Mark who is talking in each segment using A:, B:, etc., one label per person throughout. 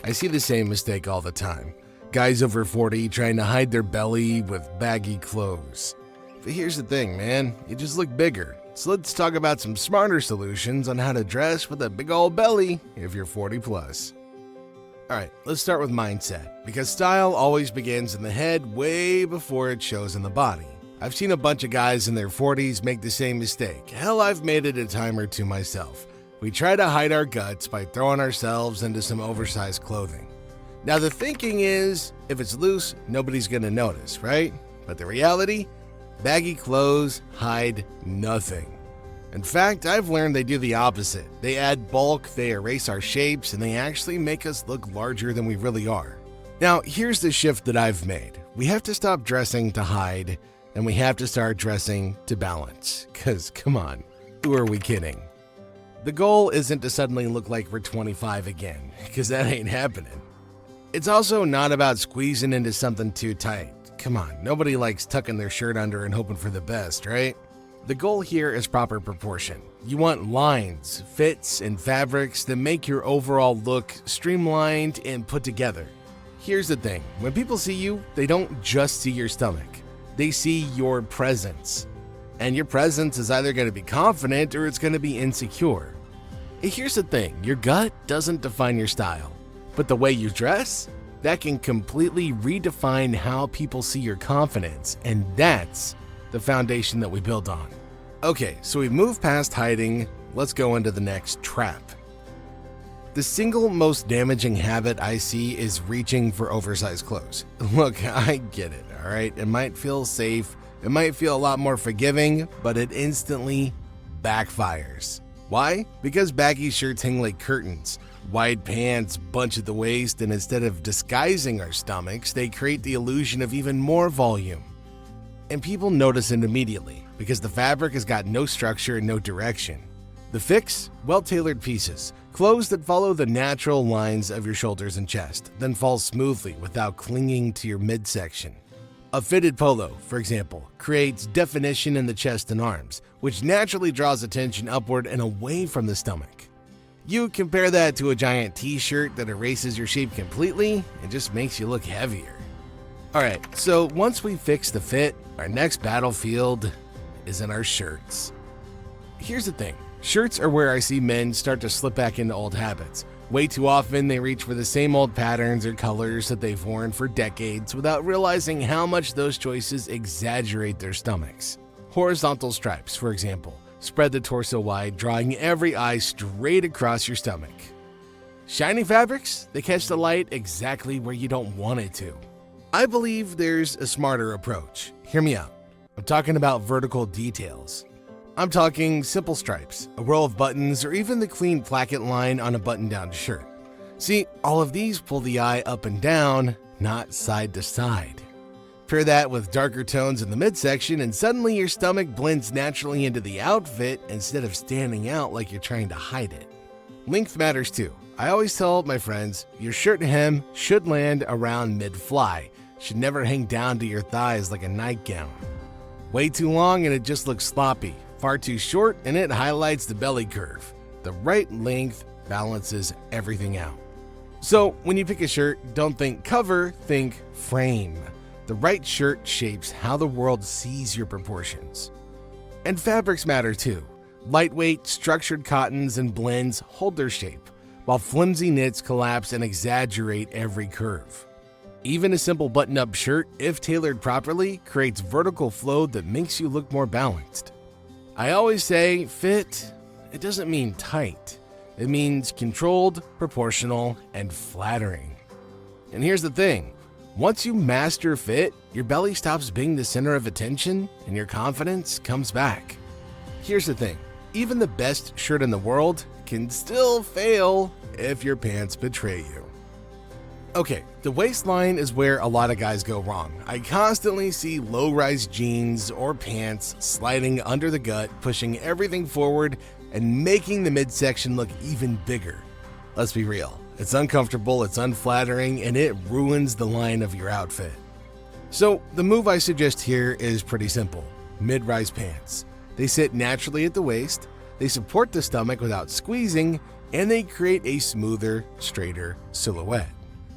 A: I see the same mistake all the time. Guys over 40 trying to hide their belly with baggy clothes. But here's the thing, man, you just look bigger. So let's talk about some smarter solutions on how to dress with a big old belly if you're 40 plus. Alright, let's start with mindset, because style always begins in the head way before it shows in the body. I've seen a bunch of guys in their 40s make the same mistake. Hell, I've made it a time or two myself. We try to hide our guts by throwing ourselves into some oversized clothing. Now the thinking is, if it's loose, nobody's gonna notice, right? But the reality? Baggy clothes hide nothing. In fact, I've learned they do the opposite. They add bulk, they erase our shapes, and they actually make us look larger than we really are. Now, here's the shift that I've made. We have to stop dressing to hide, and we have to start dressing to balance. Cause come on, who are we kidding? The goal isn't to suddenly look like we're 25 again, cause that ain't happening. It's also not about squeezing into something too tight. Come on, nobody likes tucking their shirt under and hoping for the best, right? The goal here is proper proportion. You want lines, fits, and fabrics that make your overall look streamlined and put together. Here's the thing, when people see you, they don't just see your stomach. They see your presence. And your presence is either going to be confident or it's going to be insecure. Here's the thing, your gut doesn't define your style, but the way you dress, that can completely redefine how people see your confidence, and that's the foundation that we build on. Okay, so we've moved past hiding, let's go into the next trap. The single most damaging habit I see is reaching for oversized clothes. Look, I get it, alright? It might feel safe, it might feel a lot more forgiving, but it instantly backfires. Why? Because baggy shirts hang like curtains. Wide pants bunch at the waist, and instead of disguising our stomachs, they create the illusion of even more volume. And people notice it immediately, because the fabric has got no structure and no direction. The fix? Well-tailored pieces. Clothes that follow the natural lines of your shoulders and chest, then fall smoothly without clinging to your midsection. A fitted polo, for example, creates definition in the chest and arms, which naturally draws attention upward and away from the stomach. You compare that to a giant t-shirt that erases your shape completely and just makes you look heavier. Alright, so once we fix the fit, our next battlefield is in our shirts. Here's the thing, shirts are where I see men start to slip back into old habits. Way too often they reach for the same old patterns or colors that they've worn for decades without realizing how much those choices exaggerate their stomachs. Horizontal stripes, for example, spread the torso wide, drawing every eye straight across your stomach. Shiny fabrics, they catch the light exactly where you don't want it to. I believe there's a smarter approach. Hear me out. I'm talking about vertical details. I'm talking simple stripes, a row of buttons, or even the clean placket line on a button-down shirt. See, all of these pull the eye up and down, not side to side. Pair that with darker tones in the midsection, and suddenly your stomach blends naturally into the outfit instead of standing out like you're trying to hide it. Length matters too. I always tell my friends, your shirt hem should land around mid-fly, should never hang down to your thighs like a nightgown. Way too long and it just looks sloppy. Far too short and it highlights the belly curve. The right length balances everything out. So when you pick a shirt, don't think cover, think frame. The right shirt shapes how the world sees your proportions. And fabrics matter too. Lightweight, structured cottons and blends hold their shape, while flimsy knits collapse and exaggerate every curve. Even a simple button-up shirt, if tailored properly, creates vertical flow that makes you look more balanced. I always say fit, it doesn't mean tight. It means controlled, proportional, and flattering. And here's the thing. Once you master fit, your belly stops being the center of attention and your confidence comes back. Here's the thing, even the best shirt in the world can still fail if your pants betray you. Okay, the waistline is where a lot of guys go wrong. I constantly see low-rise jeans or pants sliding under the gut, pushing everything forward and making the midsection look even bigger. Let's be real. It's uncomfortable, it's unflattering, and it ruins the line of your outfit. So the move I suggest here is pretty simple. Mid-rise pants. They sit naturally at the waist, they support the stomach without squeezing, and they create a smoother, straighter silhouette.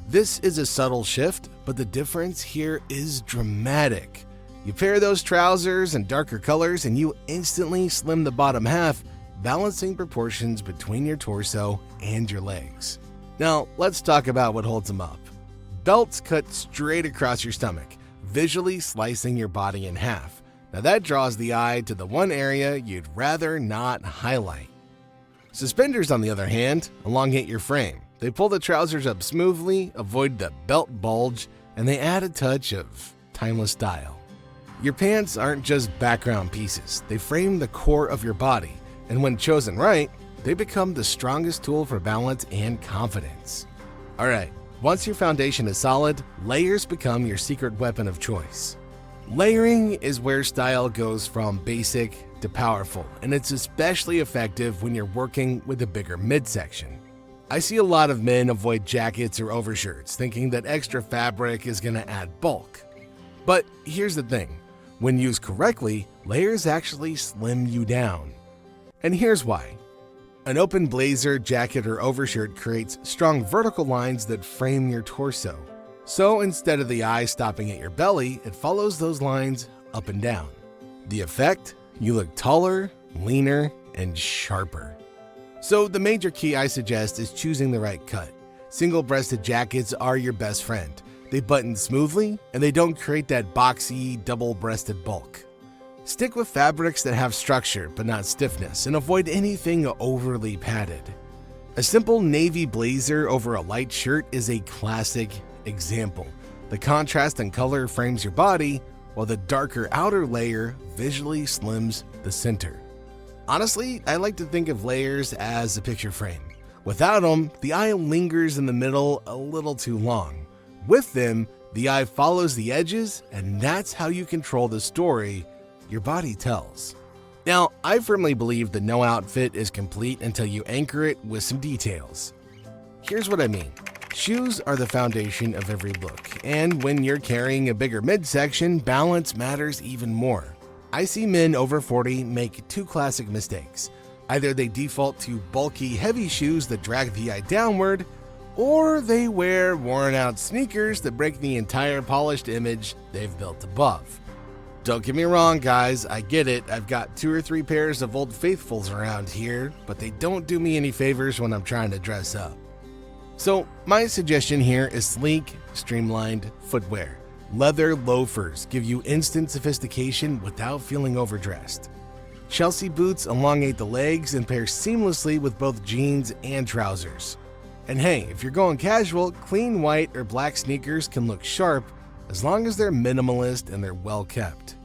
A: This is a subtle shift, but the difference here is dramatic. You pair those trousers and darker colors and you instantly slim the bottom half, balancing proportions between your torso and your legs. Now, let's talk about what holds them up. Belts cut straight across your stomach, visually slicing your body in half. Now that draws the eye to the one area you'd rather not highlight. Suspenders, on the other hand, elongate your frame. They pull the trousers up smoothly, avoid the belt bulge, and they add a touch of timeless style. Your pants aren't just background pieces. They frame the core of your body, and when chosen right, they become the strongest tool for balance and confidence. All right, once your foundation is solid, layers become your secret weapon of choice. Layering is where style goes from basic to powerful, and it's especially effective when you're working with a bigger midsection. I see a lot of men avoid jackets or overshirts, thinking that extra fabric is going to add bulk. But here's the thing, when used correctly, layers actually slim you down. And here's why. An open blazer, jacket, or overshirt creates strong vertical lines that frame your torso. So instead of the eye stopping at your belly, it follows those lines up and down. The effect? You look taller, leaner, and sharper. So the major key I suggest is choosing the right cut. Single-breasted jackets are your best friend. They button smoothly, and they don't create that boxy, double-breasted bulk. Stick with fabrics that have structure but not stiffness, and avoid anything overly padded. A simple navy blazer over a light shirt is a classic example. The contrast in color frames your body, while the darker outer layer visually slims the center. Honestly, I like to think of layers as a picture frame. Without them, the eye lingers in the middle a little too long. With them, the eye follows the edges, and that's how you control the story your body tells. Now, I firmly believe that no outfit is complete until you anchor it with some details. Here's what I mean. Shoes are the foundation of every look, and when you're carrying a bigger midsection, balance matters even more. I see men over 40 make two classic mistakes. Either they default to bulky, heavy shoes that drag the eye downward, or they wear worn-out sneakers that break the entire polished image they've built above. Don't get me wrong, guys, I get it. I've got 2 or 3 pairs of Old Faithfuls around here, but they don't do me any favors when I'm trying to dress up. So my suggestion here is sleek, streamlined footwear. Leather loafers give you instant sophistication without feeling overdressed. Chelsea boots elongate the legs and pair seamlessly with both jeans and trousers. And hey, if you're going casual, clean white or black sneakers can look sharp as long as they're minimalist and they're well kept.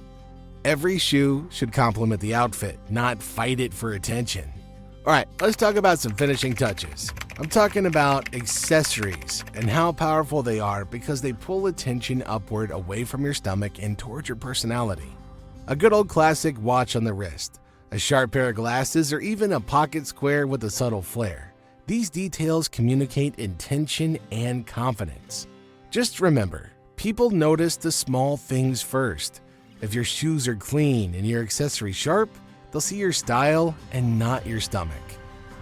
A: Every shoe should complement the outfit, not fight it for attention. Alright, let's talk about some finishing touches. I'm talking about accessories and how powerful they are because they pull attention upward away from your stomach and towards your personality. A good old classic watch on the wrist, a sharp pair of glasses, or even a pocket square with a subtle flair. These details communicate intention and confidence. Just remember, people notice the small things first. If your shoes are clean and your accessories sharp, they'll see your style and not your stomach.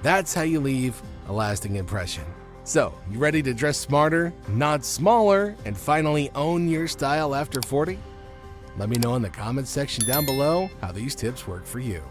A: That's how you leave a lasting impression. So, you ready to dress smarter, not smaller, and finally own your style after 40? Let me know in the comments section down below how these tips work for you.